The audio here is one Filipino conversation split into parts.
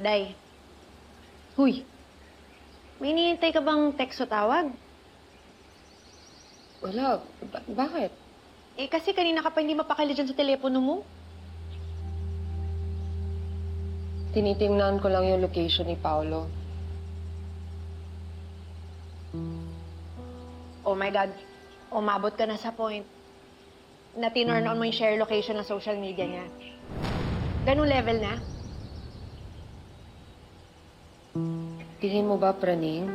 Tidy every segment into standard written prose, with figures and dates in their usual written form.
Day. Huy, may hinihintay ka bang text o tawag? Wala. Bakit? Eh, kasi kanina ka pa hindi mapakali dyan sa telepono mo. Tinitingnan ko lang yung location ni Paolo. Oh my God. Umabot ka na sa point na tinurn on mo yung share location ng social media niya. Ganun level na? Tingin mo ba, Praning?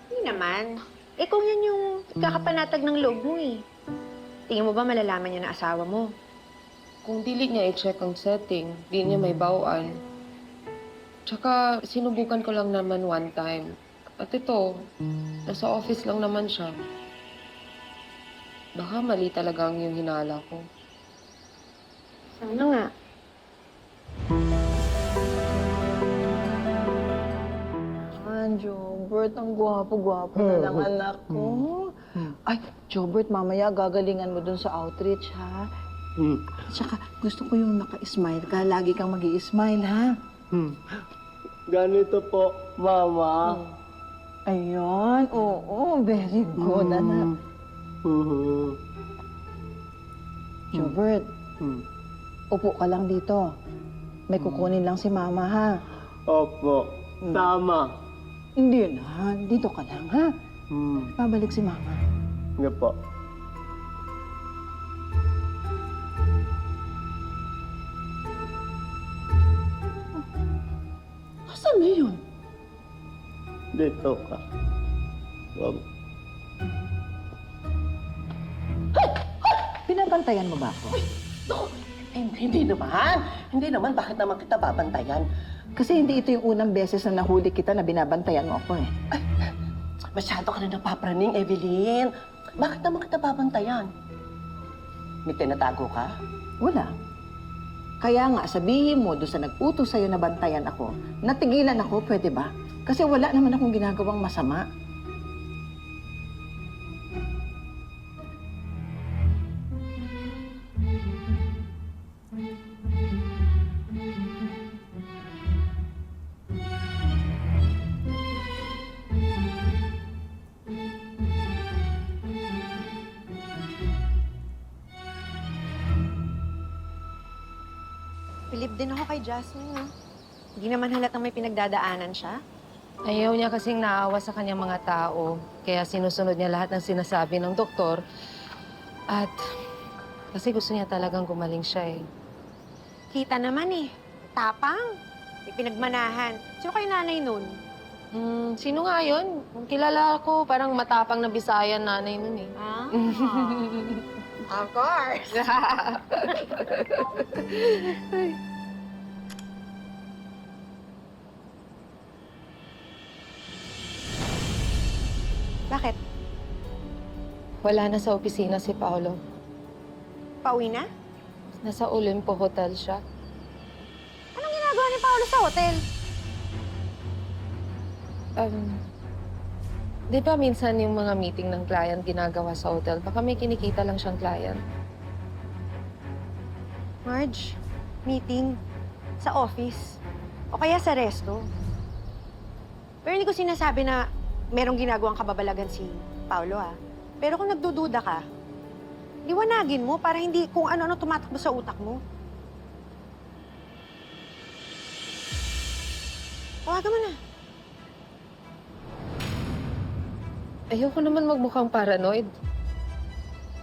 Hindi naman. Eh kung yan yung kakapanatag ng loob mo eh. Tingin mo ba malalaman niya na asawa mo? Kung dili niya i-check ang setting, di niya may bawaan. Tsaka, sinubukan ko lang naman one time. At ito, nasa office lang naman siya. Baka mali talaga ang yung hinala ko. Sana nga. Jobert, ang gwapo-gwapo na lang anak ko. Ay, Jobert, mamaya gagalingan mo dun sa outreach, ha? Tsaka gusto ko yung naka-smile ka. Lagi kang mag-i-smile, ha? Ganito po, Mama. Ayun, oo, very good, anak. Jobert, upo ka lang dito. May kukunin lang si Mama, ha? Opo, tama. Hindi na, dito ka lang, ha? Babalik si Mama. Nga po. Asan na yun? Dito ka. Binabantayan mo ba ako? Hindi naman. Hindi naman. Bakit naman kita babantayan? Kasi hindi ito yung unang beses na nahuli kita na binabantayan mo ako, eh. Masyado ka na napapraning, Evelyn. Bakit naman kita babantayan? May tinatago ka? Wala. Kaya nga, sabihin mo doon sa nag-utos sa'yo na bantayan ako, natigilan ako, pwede ba? Kasi wala naman akong ginagawang masama. Bilib din ako kay Jasmine, no? Hindi naman halatang may pinagdadaanan siya. Ayaw niya kasing naawa sa kanyang mga tao. Kaya sinusunod niya lahat ng sinasabi ng doktor. At kasi gusto niya talagang gumaling siya eh. Kita naman eh. Tapang. May pinagmanahan. Sino kayo nanay nun? Sino nga yun? Kilala ko, parang matapang na Bisayan nanay nun eh. Ah? Of course. Bakit? Wala na sa opisina si Paolo. Pauwi na? Nasa Olimpo Hotel siya. Anong ginagawa ni Paolo sa hotel? Di ba minsan yung mga meeting ng client ginagawa sa hotel? Baka may kinikita lang siyang client. Marge, meeting sa office o kaya sa resto. Pero hindi ko sinasabi na merong ginagawang kababalagan si Paolo, ha? Pero kung nagdududa ka, liwanagin mo para hindi kung ano-ano tumatakbo sa utak mo. Tawagan mo na. Ayoko naman magmukhang paranoid.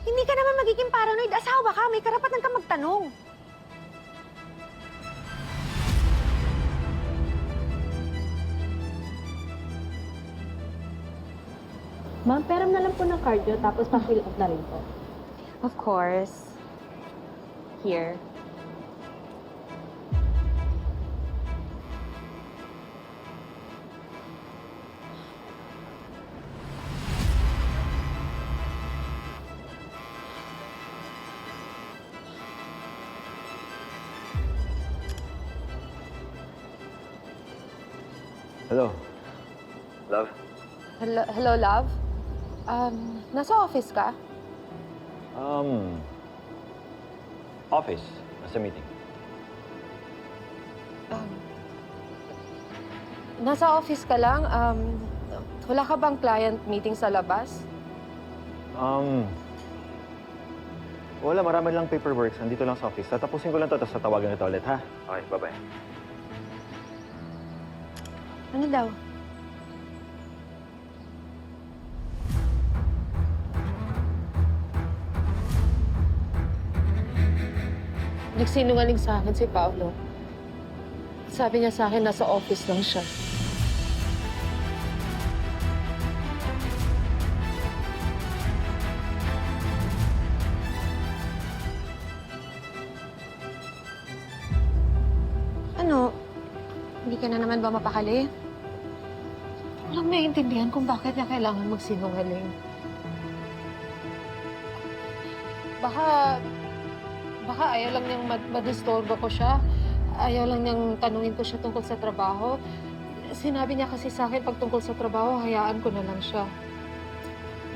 Hindi ka naman magiging paranoid. Asawa ka, may karapatan ka magtanong. Ma'am, peram na lang po ng cardio, tapos pa-fill up na rin po. Of course. Here. Hello. Love? Hello, love? Nasa office ka? Office. Nasa meeting. nasa office ka lang. Wala ka bang client meeting sa labas? Wala, marami lang paperwork. Nandito lang sa office. Tatapusin ko lang to, tapos tatawagan kita ulit, ha? Okay, bye-bye. Ano daw? Nagsinungaling sa akin si Paolo. Sabi niya sa akin, nasa office lang siya. Ano? Hindi ka na naman ba mapakali? Walang naiintindihan kung bakit niya kailangan magsinungaling. Baka ayaw lang niyang madisturbo ko siya. Ayaw lang niyang tanungin ko siya tungkol sa trabaho. Sinabi niya kasi sa akin pag tungkol sa trabaho, hayaan ko na lang siya.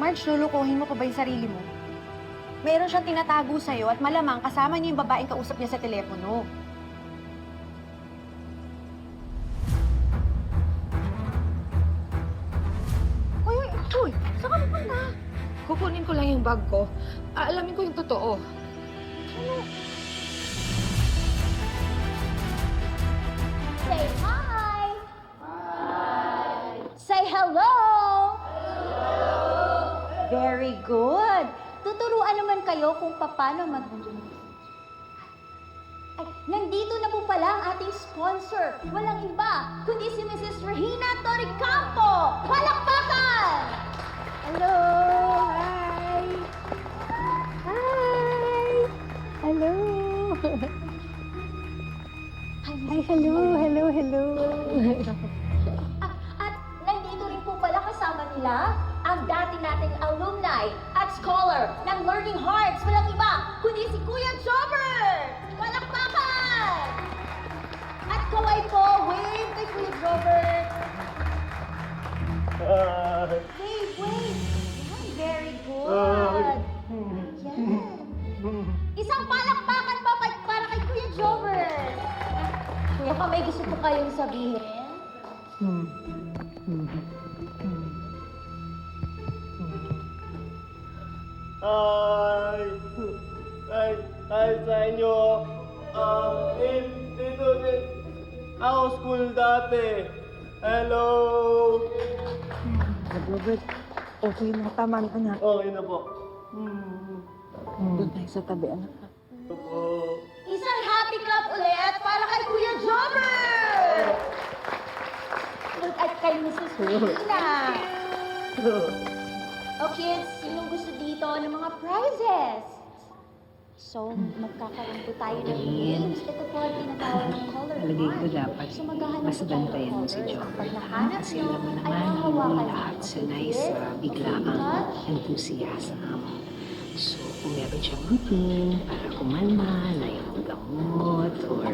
Marge, lulukuhin mo pa ba yung sarili mo? Meron siyang tinatago sa'yo at malamang kasama niya yung babaeng kausap niya sa telepono. Uy! Saan ka pupunta? Kukunin ko lang yung bag ko. Aalamin ko yung totoo. Say hi! Hi! Say hello! Very good! Tuturuan naman kayo kung paano Ay, nandito na po pala ang ating sponsor. Walang iba, kundi si Mrs. Regina Toricampo! Palakpakan! Hello! Hi! Hi! Hello! Hi, hello! At nandito rin po pala kasama nila ang dati nating alumni at scholar ng Learning Hearts. Walang iba, kundi si Kuya Jobert! Palakpakan! At kaway po, wave kay Kuya Jobert. Wave. Yan, very good. Yan. Isang palakpakan pa para kay Kuya Jobert. Baka may gusto po kayong sabihin? Ay sa inyo. Dito din. Ako school dati. Hello. Robert, okay na. Tama na, anak. Okay na po. Doon tayo sa tabi, anak. Ito po. Isang happy clap ulit para kay Kuya Jobert! At kay Mrs. Regina. Okay, sinong gusto dito ng mga prizes? So, magkakaroon po tayo ng games. Ito po ang tinatawag ng color Palagay ko mark. dapat So, maghahanap mas po tayo ng bantayan mo si colors. Jobert. Pag nahanap Kasi nyo, alam mo ay naman, hahawakan hindi nyo. lahat sanay Okay? sa biglaang Touch. enthusiasm. So, kung meron siyang routine para kumalma, na yung gamot, or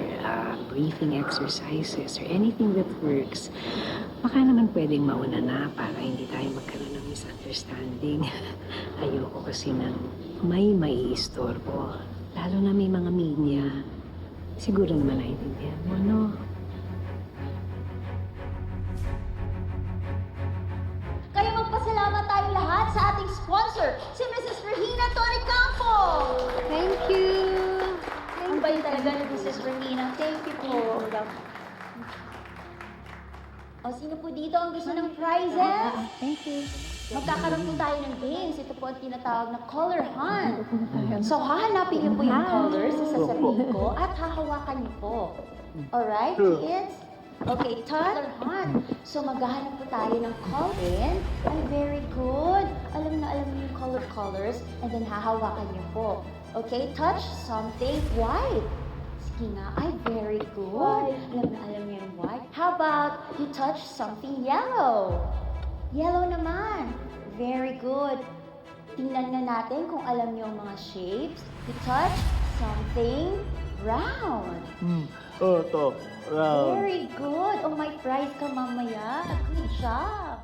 breathing exercises, or anything that works, baka naman pwedeng mauna na para hindi tayo magkaroon ng misunderstanding. Ayoko kasi nang may maiistorbo. Lalo na may mga media. Siguro naman naiintindihan mo, no? Kaya magpasalamat tayong lahat sa ating sponsor, si Mrs. Regina Toricampo! Thank you! Ang bait talaga ni Mrs. Regina. Thank you po. O, sino po dito ang gusto ng prizes? Thank you. Magkakaroon po tayo ng games. Ito po ang tinatawag na color hunt. So, hahanapin niyo po yung colors sa sasabihin ko at hahawakan niyo po. Alright, kids? Okay, color hunt. So, maghahanap po tayo ng color. Ay, very good. Alam na alam niyo yung colored colors and then hahawakan niyo po. Okay, touch something white. Sige nga, ay, very good. Alam na alam niyo yung white. How about you touch something yellow? Yellow naman. Very good. Tingnan na natin kung alam niyo ang mga shapes. You touch something round. Ito. Round. Very good. Oh, may prize ka mamaya. Good job.